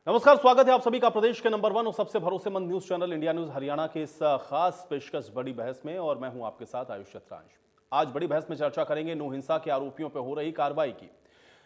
नमस्कार, स्वागत है आप सभी का प्रदेश के नंबर 1 और सबसे भरोसेमंद news channel India news Haryana के इस खास पेशकश बड़ी बहस में। और मैं हूं आपके साथ आयुष छत्रांश। आज बड़ी बहस में चर्चा करेंगे नूह हिंसा के आरोपियों पर हो रही कार्रवाई की।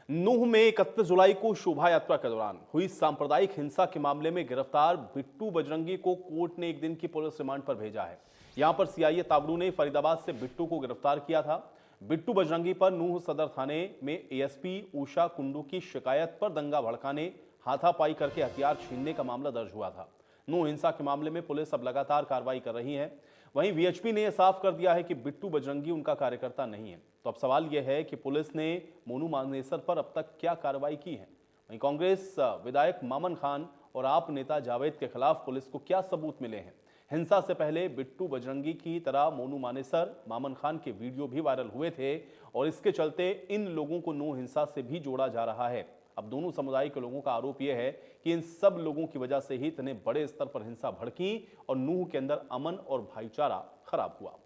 नूह में 31 जुलाई को शोभा यात्रा के दौरान हुई सांप्रदायिक हिंसा के मामले में गिरफ्तार बिट्टू बजरंगी को कोर्ट ने एक दिन की पुलिस रिमांड पर भेजा है। यहां पर सीआईए तावड़ू ने फरीदाबाद से बिट्टू को गिरफ्तार किया था। बिट्टू बजरंगी पर नूह सदर थाने में एएसपी उषा कुंडू की शिकायत पर दंगा भड़काने, हाथापाई करके हथियार छीनने का मामला दर्ज हुआ था। नूह हिंसा के मामले में पुलिस अब लगातार कार्रवाई कर रही है। वहीं वीएचपी ने यह साफ कर दिया है कि बिट्टू बजरंगी उनका कार्यकर्ता नहीं है। तो अब सवाल यह है कि पुलिस ने मोनू मानेसर पर अब तक क्या कार्रवाई की है। वहीं कांग्रेस विधायक मामन खान और आप नेता जावेद के खिलाफ पुलिस को क्या सबूत मिले हैं। हिंसा से पहले बिट्टू बजरंगी की तरह मोनू मानेसर, मामन खान के वीडियो भी वायरल हुए थे और इसके चलते इन लोगों को नूह हिंसा से भी जोड़ा जा रहा है। अब दोनों समुदाय के लोगों का आरोप यह है कि इन सब लोगों की वजह से ही इतने बड़े स्तर पर हिंसा भड़की और नूह के अंदर अमन और भाईचारा खराब हुआ।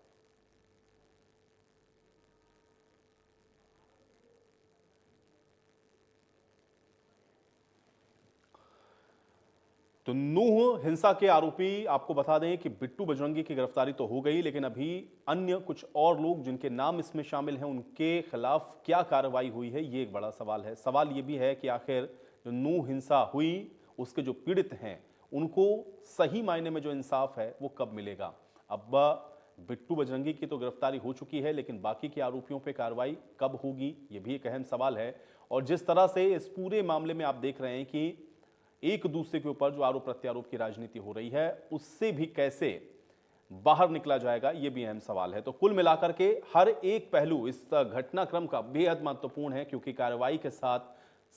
तो नूह हिंसा के आरोपी, आपको बता दें कि बिट्टू बजरंगी की गिरफ्तारी तो हो गई, लेकिन अभी अन्य कुछ और लोग जिनके नाम इसमें शामिल हैं उनके खिलाफ क्या कार्रवाई हुई है, ये एक बड़ा सवाल है। सवाल ये भी है कि आखिर जो नूह हिंसा हुई उसके जो पीड़ित हैं उनको सही मायने में जो इंसाफ है वो कब मिलेगा। अब बिट्टू बजरंगी की तो गिरफ्तारी हो चुकी है, लेकिन बाकी के आरोपियों पर कार्रवाई कब होगी, ये भी एक अहम सवाल है। और जिस तरह से इस पूरे मामले में आप देख रहे हैं कि एक दूसरे के ऊपर जो आरोप प्रत्यारोप की राजनीति हो रही है उससे भी कैसे बाहर निकला जाएगा, यह भी अहम सवाल है। तो कुल मिलाकर के हर एक पहलू इस घटनाक्रम का बेहद महत्वपूर्ण है, क्योंकि कार्रवाई के साथ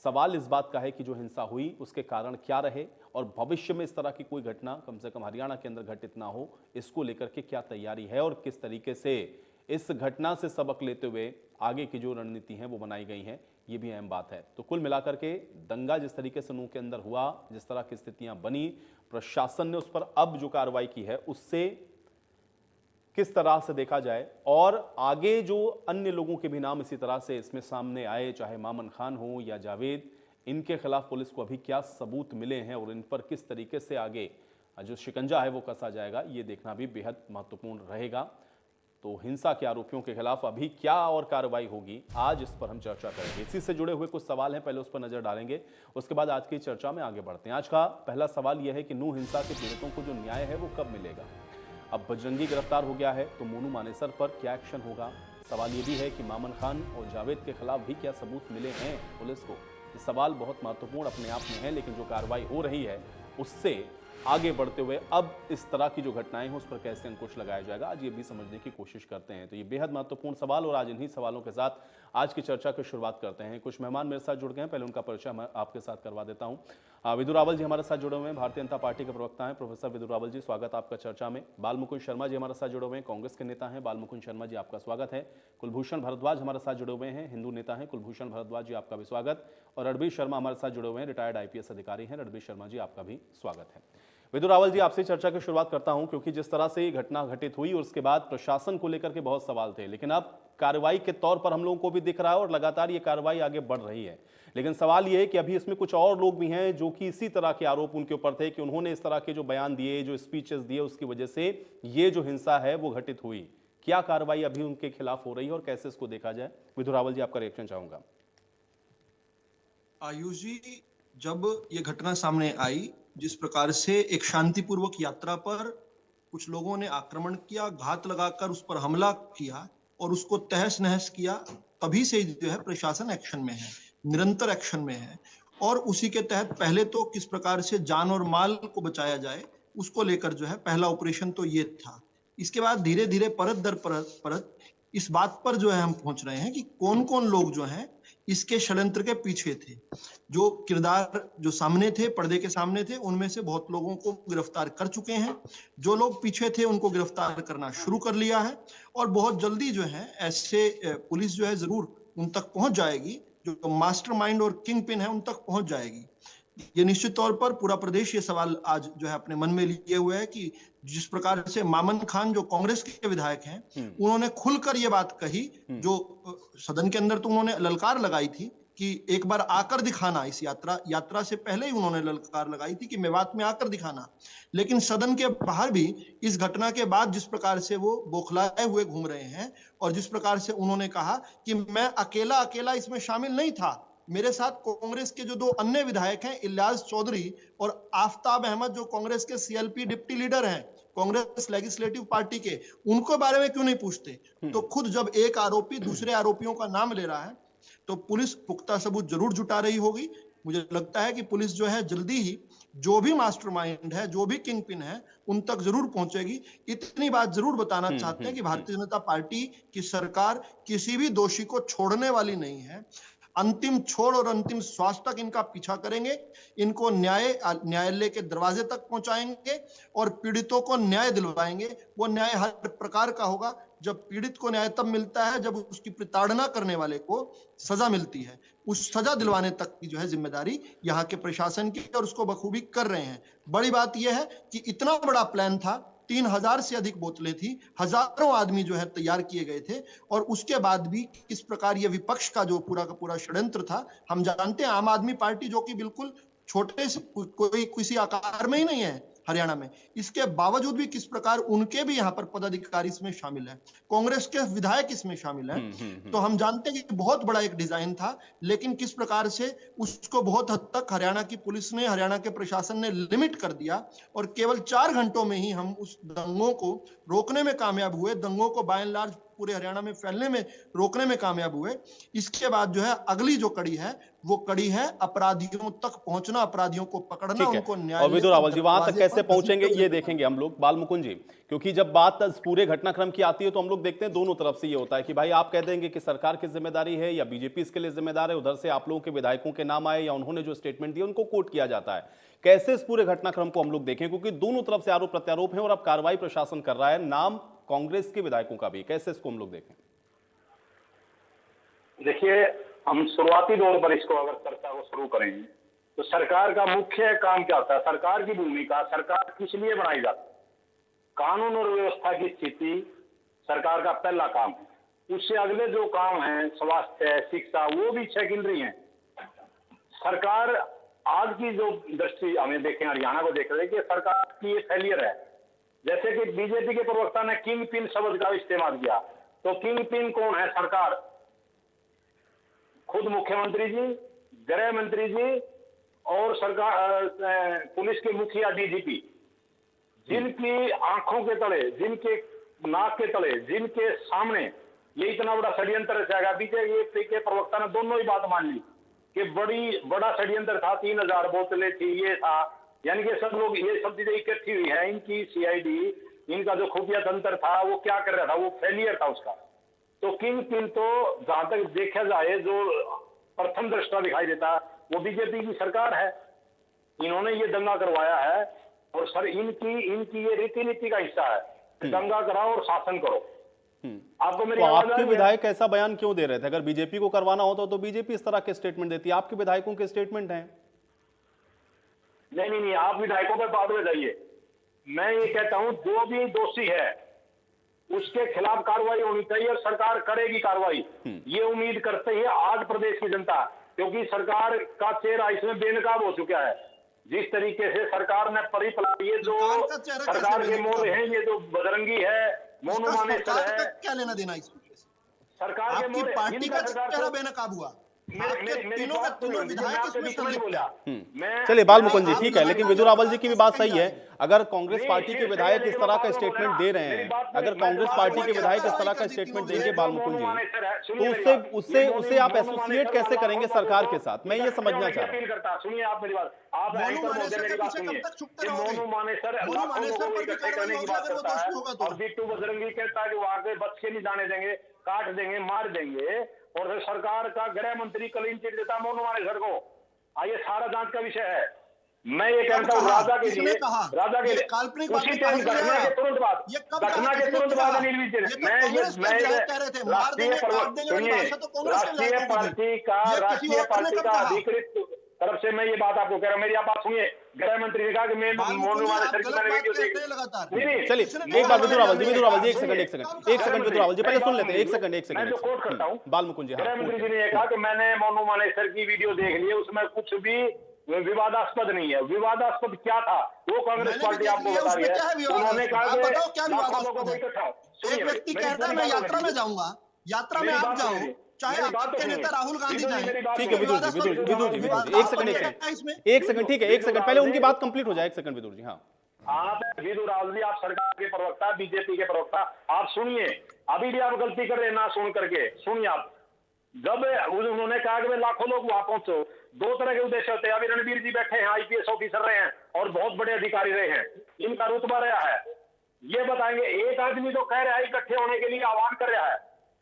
सवाल इस बात का है कि जो हिंसा हुई उसके कारण क्या रहे और भविष्य में इस तरह की कोई घटना कम से कम हरियाणा के अंदर घटित ना हो, इसको लेकर के क्या तैयारी है और किस तरीके से इस घटना से सबक लेते हुए आगे की जो रणनीति है वो बनाई गई है, ये भी अहम बात है। तो कुल मिलाकर के दंगा जिस तरीके से नूह के अंदर हुआ, जिस तरह की स्थितियां बनी, प्रशासन ने उस पर अब जो कार्रवाई की है उससे किस तरह से देखा जाए और आगे जो अन्य लोगों के भी नाम इसी तरह से इसमें सामने आए, चाहे मामन खान हो या जावेद, इनके खिलाफ पुलिस को अभी क्या सबूत मिले हैं और इन पर किस तरीके से आगे जो शिकंजा है वो कसा जाएगा, ये देखना भी बेहद महत्वपूर्ण रहेगा। तो हिंसा के आरोपियों के खिलाफ अभी क्या और कार्रवाई होगी, आज इस पर हम चर्चा करेंगे। इसी से जुड़े हुए कुछ सवाल हैं, पहले उस पर नजर डालेंगे, उसके बाद आज की चर्चा में आगे बढ़ते हैं। आज का पहला सवाल यह है कि नूह हिंसा के पीड़ितों को जो न्याय है वो कब मिलेगा। अब बजरंगी गिरफ्तार हो गया है तो मोनू मानेसर पर क्या एक्शन होगा। सवाल यह भी है कि मामन खान और जावेद के खिलाफ भी क्या सबूत मिले हैं पुलिस को। ये सवाल बहुत महत्वपूर्ण अपने आप में है, लेकिन जो कार्रवाई हो रही है उससे आगे बढ़ते हुए अब इस तरह की जो घटनाएं हैं उस पर कैसे अंकुश लगाया जाएगा, आज ये भी समझने की कोशिश करते हैं। तो ये बेहद महत्वपूर्ण सवाल और आज इन्हीं सवालों के साथ आज की चर्चा की शुरुआत करते हैं। कुछ मेहमान मेरे साथ जुड़ गए हैं, पहले उनका परिचय मैं आपके साथ करवा देता हूं। विदुर रावल जी हमारे साथ जुड़े हुए हैं, भारतीय जनता पार्टी के प्रवक्ता हैं। प्रोफेसर विदुर रावल जी, स्वागत आपका चर्चा में। बालमुकुंद शर्मा जी हमारे साथ जुड़े हुए हैं, कांग्रेस के नेता हैं। बालमुकुंद शर्मा जी आपका स्वागत है। कुलभूषण भारद्वाज हमारे साथ जुड़े हुए हैं, हिंदू नेता हैं। कुलभूषण भारद्वाज जी आपका भी स्वागत। और रणबीर शर्मा हमारे साथ जुड़े हुए हैं, रिटायर्ड आईपीएस अधिकारी हैं। रणबीर शर्मा जी आपका भी स्वागत है। विदुर रावल जी, आपसे चर्चा की शुरुआत करता हूं, क्योंकि जिस तरह से ये घटना घटित हुई और उसके बाद प्रशासन को लेकर के बहुत सवाल थे, लेकिन अब कार्रवाई के तौर पर हम लोगों को भी दिख रहा है और लगातार ये कार्रवाई आगे बढ़ रही है। लेकिन सवाल ये है कि अभी इसमें कुछ और लोग भी हैं जो कि इसी तरह के आरोप उनके ऊपर थे कि उन्होंने इस तरह के जो बयान दिए, जो स्पीचेस दिए, उसकी वजह से ये जो हिंसा है वो घटित हुई। क्या कार्रवाई अभी उनके खिलाफ हो रही है और कैसे इसको देखा जाए। विदुर रावल जी, आपका रिएक्शन चाहूंगा। आयुष जी, जब ये घटना सामने आई, जिस प्रकार से एक शांतिपूर्वक यात्रा पर कुछ लोगों ने आक्रमण किया, घात लगाकर उस पर हमला किया और उसको तहस नहस किया, तभी से जो है प्रशासन एक्शन में है, निरंतर एक्शन में है। और उसी के तहत पहले तो किस प्रकार से जान और माल को बचाया जाए उसको लेकर जो है पहला ऑपरेशन तो ये था। इसके बाद धीरे धीरे परत दर परत परत इस बात पर जो है हम पहुंच रहे हैं कि कौन कौन लोग जो हैं इसके षड्यंत्र के पीछे थे। जो किरदार जो सामने थे, पर्दे के सामने थे, उनमें से बहुत लोगों को गिरफ्तार कर चुके हैं। जो लोग पीछे थे उनको गिरफ्तार करना शुरू कर लिया है और बहुत जल्दी जो है ऐसे पुलिस जो है जरूर उन तक पहुंच जाएगी, जो मास्टरमाइंड और किंग पिन है उन तक पहुंच जाएगी। ये निश्चित तौर पर पूरा प्रदेश ये सवाल आज जो है अपने मन में लिए हुए है कि जिस प्रकार से मामन खान जो कांग्रेस के विधायक हैं, उन्होंने खुलकर ये बात कही, जो सदन के अंदर तो उन्होंने ललकार लगाई थी कि एक बार आकर दिखाना, इस यात्रा से पहले ही उन्होंने ललकार लगाई थी कि मेवात में आकर दिखाना। लेकिन सदन के बाहर भी इस घटना के बाद जिस प्रकार से वो बौखलाए हुए घूम रहे हैं और जिस प्रकार से उन्होंने कहा कि मैं अकेला अकेला इसमें शामिल नहीं था, मेरे साथ कांग्रेस के जो दो अन्य विधायक हैं, इलियास चौधरी और आफताब अहमद, जो कांग्रेस के सीएलपी डिप्टी लीडर हैं, कांग्रेस लेजिस्लेटिव पार्टी के, उनको बारे में क्यों नहीं पूछते? तो खुद जब एक आरोपी दूसरे आरोपियों का नाम ले रहा है तो पुलिस पुख्ता सबूत जरूर जुटा रही होगी। मुझे लगता है कि पुलिस जो है जल्दी ही जो भी मास्टरमाइंड है, जो भी किंग पिन है, उन तक जरूर पहुंचेगी। इतनी बात जरूर बताना चाहते हैं कि भारतीय जनता पार्टी की सरकार किसी भी दोषी को छोड़ने वाली नहीं है। अंतिम छोर और अंतिम श्वास तक इनका पीछा करेंगे, इनको न्यायालय के दरवाजे तक पहुंचाएंगे और पीड़ितों को न्याय दिलवाएंगे। वो न्याय हर प्रकार का होगा। जब पीड़ित को न्याय तब मिलता है जब उसकी प्रताड़ना करने वाले को सजा मिलती है। उस सजा दिलवाने तक की जो है जिम्मेदारी यहाँ के प्रशासन की, और उसको बखूबी कर रहे हैं। बड़ी बात यह है कि इतना बड़ा प्लान था, 3000 से अधिक बोतलें थी, हजारों आदमी जो है तैयार किए गए थे, और उसके बाद भी किस प्रकार ये विपक्ष का जो पूरा का पूरा षड्यंत्र था। हम जानते हैं आम आदमी पार्टी जो कि बिल्कुल छोटे से कोई किसी आकार में ही नहीं है हरियाणा में, इसके बावजूद भी किस प्रकार उनके भी यहाँ पर पदाधिकारी इसमें शामिल है, कांग्रेस के विधायक इसमें शामिल हैं। तो हम जानते हैं कि बहुत बड़ा एक डिजाइन था, लेकिन किस प्रकार से उसको बहुत हद तक हरियाणा की पुलिस ने, हरियाणा के प्रशासन ने लिमिट कर दिया, और केवल 4 घंटों में ही हम उस दंगों को रोकने में कामयाब हुए। दंगों को बाय एंड लार्ज पूरे हरियाणा में फैलने में रोकने में कामयाब हुए। इसके बाद जो है अगली जो कड़ी है, वो कड़ी है अपराधियों तक पहुंचना, अपराधियों को पकड़ना, ठीक है। उनको और न्याय विदुर रावल जी वहां तक कैसे पहुंचेंगे ये देखेंगे हम लोग, बाल मुकुंद जी, क्योंकि जब बात इस पूरे घटनाक्रम की आती है तो हम लोग देखते हैं दोनों तरफ से ये होता है कि भाई आप कह देंगे कि सरकार की जिम्मेदारी है या बीजेपी इसके लिए जिम्मेदार है, उधर से आप लोगों के विधायकों के नाम आए या उन्होंने जो स्टेटमेंट दिया उनको कोट किया जाता है। कैसे इस पूरे घटनाक्रम को हम लोग देखें, क्योंकि दोनों तरफ से आरोप प्रत्यारोप है और अब कार्रवाई प्रशासन कर रहा है, नाम कांग्रेस के विधायकों का भी, कैसे इसको हम लोग देखें? देखिए, हम शुरुआती दौर पर इसको अगर चर्चा को शुरू करें तो सरकार का मुख्य काम क्या होता है, सरकार की भूमिका, सरकार किस लिए बनाई जाती है, कानून और व्यवस्था की स्थिति सरकार का पहला काम है। उससे अगले जो काम है, स्वास्थ्य, शिक्षा, वो भी सेकेंडरी हैं। सरकार आज की जो दृष्टि हमें देखें, हरियाणा को देख रहे हैं कि सरकार की ये फेलियर है। जैसे कि बीजेपी के प्रवक्ता ने किंग पिन शब्द का इस्तेमाल किया, तो किंग पिन कौन है? सरकार, खुद मुख्यमंत्री जी, गृह मंत्री जी और सरकार पुलिस के मुखिया डीजीपी, जिनकी आंखों के तले, जिनके नाक के तले, जिनके सामने ये इतना बड़ा षड्यंत्र रचाया। बीजेपी के प्रवक्ता ने दोनों ही बात मान ली कि बड़ा षड्यंत्र था, 3000 बोतलें थी, ये था, यानी कि सब लोग, ये सब चीजें इकट्ठी हुई है। इनकी सीआईडी, इनका जो खुफिया तंत्र था वो क्या कर रहा था, वो फेलियर था उसका। तो किंग पिन तो जहां तक देखा जाए जो प्रथम दृष्टा दिखाई देता वो बीजेपी की सरकार है। इन्होंने ये दंगा करवाया है और सर इनकी ये रीति नीति का हिस्सा है, दंगा कराओ और शासन करो। आपको मेरी तो आवाज आपके विधायक ऐसा बयान क्यों दे रहे थे? अगर बीजेपी को करवाना होता तो बीजेपी इस तरह के स्टेटमेंट देती है, आपके विधायकों के स्टेटमेंट हैं। नहीं, आप विधायकों पर बाद में जाइए। मैं ये कहता हूं जो भी दोषी है उसके खिलाफ कार्रवाई होनी चाहिए और सरकार करेगी कार्रवाई, ये उम्मीद करते ही आज प्रदेश की जनता, क्योंकि सरकार का चेहरा इसमें बेनकाब हो चुका है। जिस तरीके से सरकार ने ये जो सरकार के मोड़ हैं, ये जो बजरंगी है, मोनू मानेसर है, क्या लेना देना इसमें? सरकार के मोड़, पार्टी का चेहरा बेनकाब हुआ। चलिए बाल मुकुंद जी, ठीक है, लेकिन विदुर रावल जी की भी बात सही है। अगर कांग्रेस पार्टी के विधायक इस तरह का स्टेटमेंट दे रहे हैं, अगर कांग्रेस पार्टी के विधायक इस तरह का स्टेटमेंट देंगे बाल मुकुंद जी, तो उससे आप एसोसिएट कैसे करेंगे सरकार के साथ? मैं ये समझना चाह रहा हूँ। सुनिए आप मेरी बात, आप मेरी बात सुनिए। मोनू मानेसर लाखों लोगों को इकट्ठे करने की बात करता है और बिट्टू बजरंगी कहता है कि वो आगे बच के नहीं जाने देंगे, काट देंगे, मार देंगे, और सरकार का गृह मंत्री क्लीन चिट देता मोनू मानेसर को। ये सारा जांच का विषय है। मैं ये कहता हूँ राजा के लिए उसी टाइम घटना के तुरंत बाद राष्ट्रीय पार्टी का अधिकृत तरफ से मैं ये बात आपको कह रहा हूँ। मेरी आप बात सुनिए। गृह मंत्री ने कहा कि मैं मोनू मानेसर की मैंने वीडियो देखी लगातार। नहीं, चलिए एक बार विदुर रावल जी, एक सेकंड विदुर रावल जी, पहले सुन लेते हैं, एक मैं जो कोट करता हूँ, सेकंड बाल मुकुंद जी। गृह मंत्री जी ने कहा कि मैंने मोनू मानेसर की वीडियो देख ली है, उसमें कुछ भी विवादास्पद नहीं है। विवादास्पद क्या था वो कांग्रेस पार्टी आपको बता रही है। उन्होंने कहा कि लाखों लोगों को इकट्ठा। एक व्यक्ति कह रहा है मैं यात्रा में जाऊंगा, यात्रा में आप जाओ, चाहे आपके नेता राहुल गांधी जाए। ठीक है विदुर जी, एक सेकंड ठीक है, एक सेकंड पहले उनकी बात कंप्लीट हो जाए। एक सेकंड विदुर जी। हाँ, आप विदुर रावल जी, आप सरकार के प्रवक्ता, बीजेपी के प्रवक्ता, आप सुनिए। अभी भी आप गलती कर रहे हैं ना सुन करके। सुनिए आप, जब उन्होंने कहा कि लाखों लोग वहां पहुंचो, दो तरह के उद्देश्य होते हैं। अभी रणबीर जी बैठे हैं, आईपीएस ऑफिसर रहे हैं और बहुत बड़े अधिकारी रहे हैं, इनका रुतबा रहा है, ये बताएंगे। एक आदमी तो कह रहा है इकट्ठे होने के लिए आह्वान कर रहा है,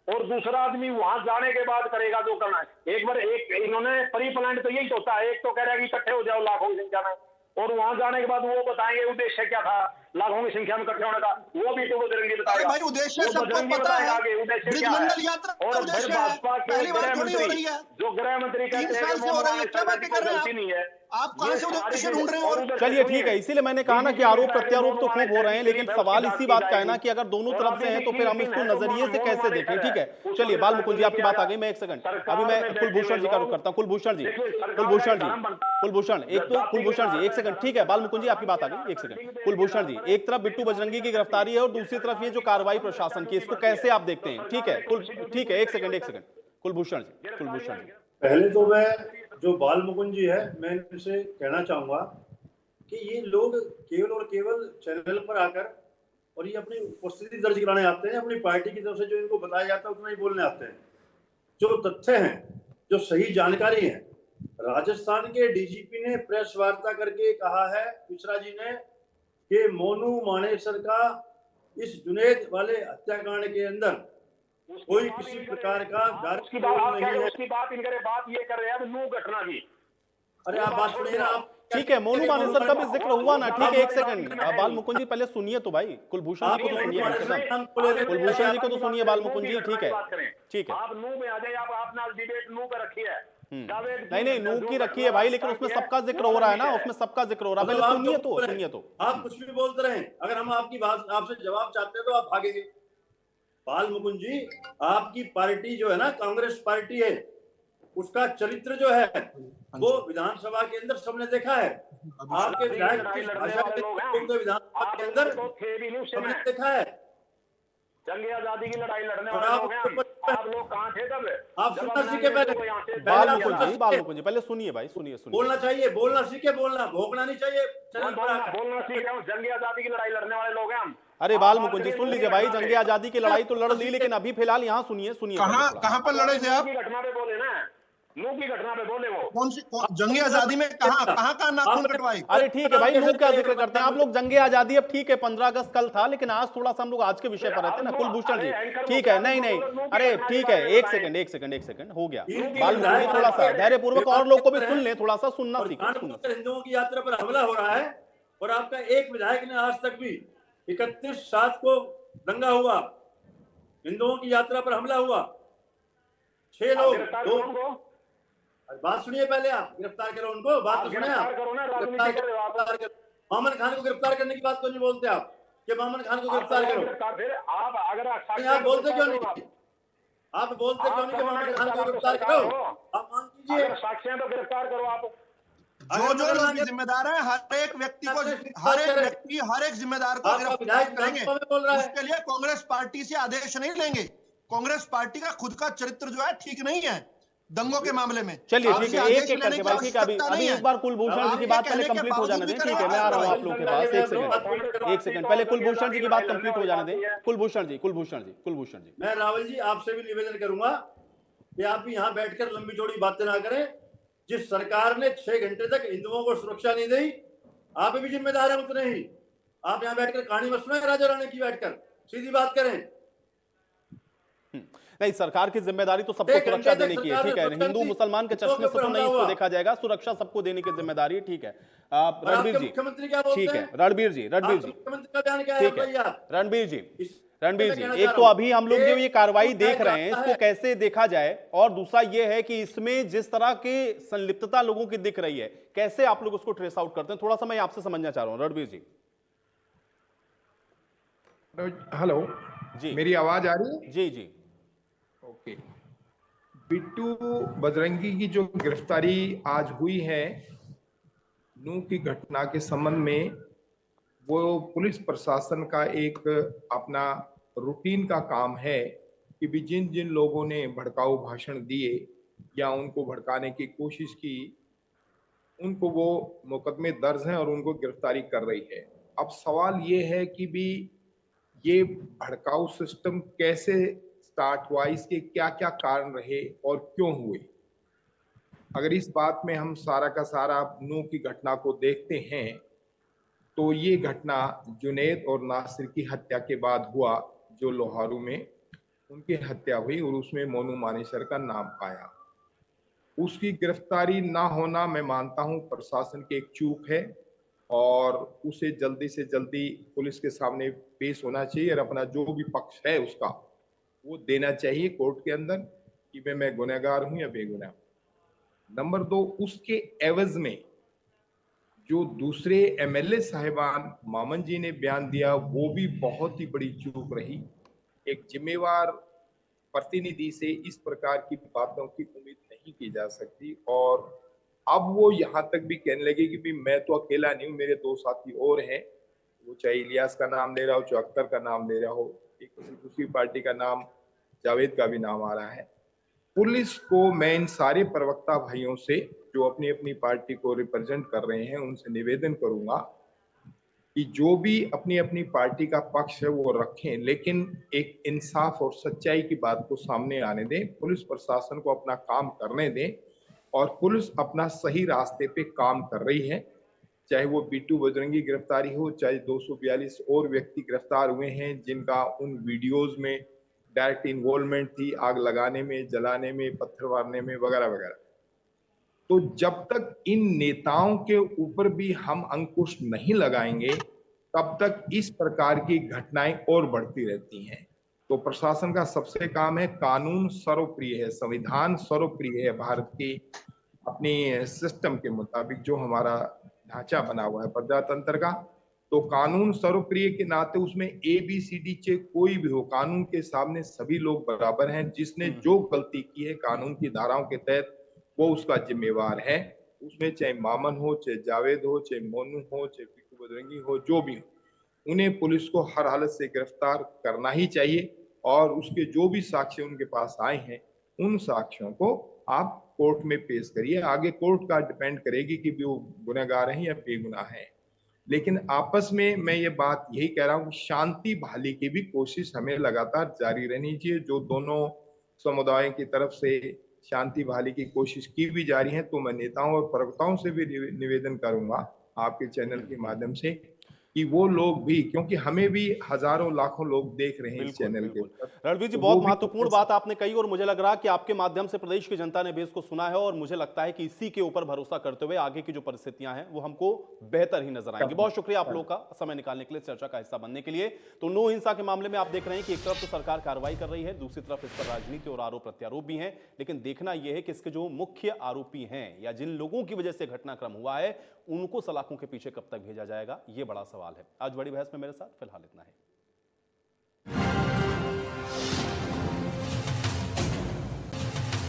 और दूसरा आदमी वहां जाने के बाद करेगा जो करना है। एक बार एक इन्होंने प्री प्लान तो यही होता है, एक तो कह रहा है कि इकट्ठे हो जाओ लाखों की संख्या में, और वहां जाने के बाद वो बताएंगे उद्देश्य क्या था लाखों की संख्या में इकट्ठे होने का, वो भी तो बजरंगी बताएगा। भाई उद्देश्य वो सबको बजरंगी पता है, बताएगा आगे उद्देश्य क्या है। ब्रिजमंडल यात्रा का और फिर उद्देश्य है, भाजपा के पहली बार गृह थोड़ी हो रही मंत्री, है। जो गृह मंत्री 3 कहते हैं साल कि से हो रही है, क्या मोनू बातें कर रहे हैं गलती नहीं है। आप कहां से उद्देश्य ढूंढ रहे हो? चलिए ठीक है, इसीलिए मैंने कहा ना कि आरोप प्रत्यारोप तो खूब हो रहे हैं, लेकिन सवाल इसी बात का है ना कि अगर दोनों तरफ से हैं तो फिर हम इसको नजरिए से कैसे देखें। ठीक है, चलिए बाल मुकुंद जी आपकी बात आ गई। मैं एक सेकंड, अभी मैं कुलभूषण जी का रुख करता हूं। कुलभूषण जी, एक सेकंड। ठीक है बाल मुकुंद जी आपकी बात आ गई, एक सेकंड। कुलभूषण जी, एक तरफ बिट्टू बजरंगी की गिरफ्तारी है और दूसरी तरफ ये जो कार्रवाई प्रशासन की, इसको कैसे आप देखते हैं? ठीक है, एक सेकंड कुलभूषण जी। पहले तो मैं जो बाल मुकुंद जी है, मैं इनसे कहना चाहूंगा कि ये लोग केवल और केवल चैनल पर आकर और ये अपनी उपस्थिति दर्ज कराने आते हैं, अपनी पार्टी की तरफ से जो इनको बताया जाता है उतना ही बोलने आते हैं। जो तथ्य हैं, जो सही जानकारी है, राजस्थान के डीजीपी ने प्रेस वार्ता करके कहा है मिश्रा जी ने कि मोनू मानेसर का इस जुनैद वाले हत्याकांड के अंदर कोई किसी प्रकार का उसकी बात नहीं है। उसकी बात इन करे, बात ये कर रहे हैं नू घटना की। अरे आप बात सुनिए ना आप। ठीक है, मोनू मानेसर का भी जिक्र हुआ ना। ठीक है, एक सेकंड बाल मुकुंद जी पहले सुनिए तो भाई, कुलभूषण जी को तो सुनिए, कुलभूषण जी को तो सुनिए बाल मुकुंद जी। ठीक है आप नू में आ जाए, आपने डिबेट नू पे रखी है। नहीं नू की रखी है भाई, लेकिन उसमें सबका जिक्र हो रहा है ना, उसमें सबका जिक्र हो रहा है। पहले सुनिए तो आप कुछ भी बोलते रहे, अगर हम आपकी बात आपसे जवाब चाहते हैं तो आप भागेंगे। बाल मुकुंद जी, आपकी पार्टी जो है ना, कांग्रेस पार्टी है, उसका चरित्र जो है वो विधानसभा के अंदर सबने देखा है। आपके विधायक किस भाषा के विधानसभा के अंदर सबने देखा है। जंग आजादी की लड़ाई लड़ने वाले लोग हैं। आप लोग कहां थे तब? आप सुनना सीखे पहले। बाल मुकुंद जी पहले सुनिए भाई, सुनिए। बोलना चाहिए, बोलना सीखे, बोलना भोंकना नहीं चाहिए। बोलना सीख रहा हूँ। जंग आजादी की लड़ाई लड़ने वाले लोग हैं हम। अरे बाल मुकुंद जी सुन लीजिए भाई, जंग आजादी की लड़ाई तो लड़ ली, लेकिन अभी फिलहाल यहाँ सुनिए। कहां पर लड़े थे आप? घटना पे बोले ना, नू की घटना पे बोले। वो कौन सी जंगी आजादी में कहां नाखून कटवाए? अरे ठीक है भाई, नू क्या जिक्र करते हैं आप लोग? जंगे आजादी अब ठीक है, 15 अगस्त कल था, लेकिन आज थोड़ा सा हम लोग आज के विषय पर रहते हैं ना कुलभूषण जी। ठीक है, नहीं अरे ठीक है, एक सेकंड हो गया। बाल मुकुंद जी थोड़ा सा धैर्यपूर्वक और लोग को भी सुन ले, थोड़ा सा सुनना सीखो। हिंदुओं की यात्रा पर हमला हो रहा है और आपका एक विधायक ने आज तक भी 31/7 को दंगा हुआ, हिंदुओं की यात्रा पर हमला हुआ, 6 लोग। बात सुनिए पहले, आप गिरफ्तार करो उनको। बात तो सुनिए आप। मामन खान को गिरफ्तार करने की बात तो नहीं बोलते आप कि मामन खान को गिरफ्तार करो। आप अगर आप बोलते क्यों नहीं? आप बोलते क्यों नहीं कि मामन खान को गिरफ्तार करो? आप मान कीजिए, साक्ष्य तो गिरफ्तार करो आप। जो लोग जिम्मेदार है, हर एक व्यक्ति को, हर एक जिम्मेदार को गिरफ्तार करेंगे। उसके लिए कांग्रेस पार्टी से आदेश नहीं लेंगे। कांग्रेस पार्टी का खुद का चरित्र जो है ठीक नहीं है दंगों के मामले में। चलिए ठीक है, एक एक करके भाई। ठीक है, अभी एक बार कुलभूषण जी की बात पहले कंप्लीट हो जाने दें। ठीक है, मैं आ रहा हूं आप लोगों के पास। एक सेकंड पहले कुलभूषण जी की बात कंप्लीट हो जाने दें। कुलभूषण जी मैं रावल जी आपसे भी निवेदन करूंगा कि आप भी यहाँ बैठकर लंबी चौड़ी बातें ना करें। जिस सरकार ने 6 घंटे तक हिंदुओं को सुरक्षा नहीं दी, आप भी जिम्मेदार हैं उतने ही। आप यहाँ बैठकर कहानी मत सुनाएं राजा रानी की, बैठकर सीधी बात करें। नहीं, सरकार की जिम्मेदारी तो सबको सुरक्षा देने की है। ठीक है, हिंदू मुसलमान के चश्मे से तो नहीं इसको देखा जाएगा, सुरक्षा सबको देने की जिम्मेदारी है। ठीक है, रणबीर जी। मुख्यमंत्री क्या बोलते हैं? ठीक है, रणबीर जी मुख्यमंत्री का बयान क्या है? रणबीर जी रणबीर जी, एक तो अभी हम लोग जो ये कार्रवाई देख रहे हैं इसको कैसे देखा जाए, और दूसरा ये है कि इसमें जिस तरह की संलिप्तता लोगों की दिख रही है, कैसे आप लोग उसको ट्रेस आउट करते हैं, थोड़ा सा मैं आपसे समझना चाह रहा हूं रणबीर जी। हेलो जी मेरी आवाज आ रही है? जी जी। ओके। बिट्टू बजरंगी की जो गिरफ्तारी आज हुई है नूह की घटना के संबंध में, वो पुलिस प्रशासन का एक अपना रूटीन का काम है कि भी जिन जिन लोगों ने भड़काऊ भाषण दिए या उनको भड़काने की कोशिश की, उनको वो मुकदमे दर्ज हैं और उनको गिरफ्तारी कर रही है। अब सवाल ये है कि भी ये भड़काऊ सिस्टम कैसे स्टार्ट हुआ, इसके क्या क्या कारण रहे और क्यों हुए। अगर इस बात में हम सारा का सारा नूह की घटना को देखते हैं तो ये घटना जुनैद और नासिर की हत्या के बाद हुआ, जो लोहारू में उनकी हत्या हुई और उसमें मोनू मानेसर का नाम आया। उसकी गिरफ्तारी ना होना मैं मानता हूं प्रशासन की एक चूक है और उसे जल्दी से जल्दी पुलिस के सामने पेश होना चाहिए और अपना जो भी पक्ष है उसका वो देना चाहिए कोर्ट के अंदर कि मैं गुनहगार हूं या बेगुनाह। नंबर 2, उसके एवज में जो दूसरे एमएलए साहिबान मामन जी ने बयान दिया वो भी बहुत ही बड़ी चूक रही। एक जिम्मेवार प्रतिनिधि से इस प्रकार की बातों की उम्मीद नहीं की जा सकती। और अब वो यहाँ तक भी कहने लगे कि भी मैं तो अकेला नहीं हूँ, मेरे 2 साथी और हैं, वो चाहे इलियास का नाम ले रहा हो, चाहे अख्तर का नाम ले रहा हो, एक किसी दूसरी पार्टी का नाम, जावेद का भी नाम आ रहा है। पुलिस को मैं इन सारे प्रवक्ता भाइयों से जो अपनी अपनी पार्टी को रिप्रेजेंट कर रहे हैं उनसे निवेदन करूंगा कि जो भी अपनी अपनी पार्टी का पक्ष है वो रखें, लेकिन एक इंसाफ और सच्चाई की बात को सामने आने दें, पुलिस प्रशासन को अपना काम करने दें और पुलिस अपना सही रास्ते पे काम कर रही है। चाहे वो बिट्टू बजरंगी गिरफ्तारी हो, चाहे 242 और व्यक्ति गिरफ्तार हुए हैं जिनका उन वीडियोज में डायरेक्ट इन्वॉल्वमेंट थी, आग लगाने में, जलाने में, पत्थर मारने में वगैरह वगैरह। तो जब तक इन नेताओं के ऊपर भी हम अंकुश नहीं लगाएंगे तब तक इस प्रकार की घटनाएं और बढ़ती रहती हैं। तो प्रशासन का सबसे काम है, कानून सर्वप्रिय है, संविधान सर्वप्रिय है भारत की अपनी सिस्टम के मुताबिक जो हमारा ढांचा बना हुआ है प्रजातंत्र का। तो कानून सर्वप्रिय के नाते उसमें ABCD चेक कोई भी हो, कानून के सामने सभी लोग बराबर हैं। जिसने जो गलती की है कानून की धाराओं के तहत वो उसका जिम्मेवार है। उसमें चाहे मामन हो, चाहे जावेद हो, चाहे मोनू हो, चाहे बिट्टू बजरंगी हो, जो भी हो, उन्हें पुलिस को हर हालत से गिरफ्तार करना ही चाहिए। और उसके जो भी साक्ष्य उनके पास आए हैं उन साक्ष्यों को आप कोर्ट में पेश करिए। आगे कोर्ट का डिपेंड करेगी कि वो गुनहगार हैं या बेगुनाह हैं। लेकिन आपस में मैं ये बात यही कह रहा हूँ कि शांति बहाली की भी कोशिश हमें लगातार जारी रहनी चाहिए। जो दोनों समुदायों की तरफ से शांति बहाली की कोशिश की भी जा रही है, तो मैं नेताओं और प्रवक्ताओं से भी निवेदन करूंगा आपके चैनल के माध्यम से कि वो लोग भी, क्योंकि हमें भी हजारों लाखों लोग देख रहे हैं इस बिल्कुल चैनल के बिल्कुल। ऊपर, रणवीर जी, तो बहुत वो भी महत्वपूर्ण बात आपने कही और मुझे लग रहा है कि आपके माध्यम से प्रदेश की जनता ने भी इसको सुना है और मुझे लगता है कि इसी के ऊपर भरोसा करते हुए आगे की जो परिस्थितियां हैं वो हमको बेहतर ही नजर आएंगी। बहुत शुक्रिया आप लोगों का समय निकालने के लिए, चर्चा का हिस्सा बनने के लिए। तो नूह हिंसा के मामले में आप देख रहे हैं कि एक तरफ तो सरकार कार्रवाई कर रही है, दूसरी तरफ इस पर राजनीति और आरोप प्रत्यारोप भी हैं, लेकिन देखना यह है कि इसके जो मुख्य आरोपी हैं या जिन लोगों की वजह से घटनाक्रम हुआ है उनको सलाखों के पीछे कब तक भेजा जाएगा, यह बड़ा सवाल है। आज बड़ी बहस में मेरे साथ फिलहाल इतना है।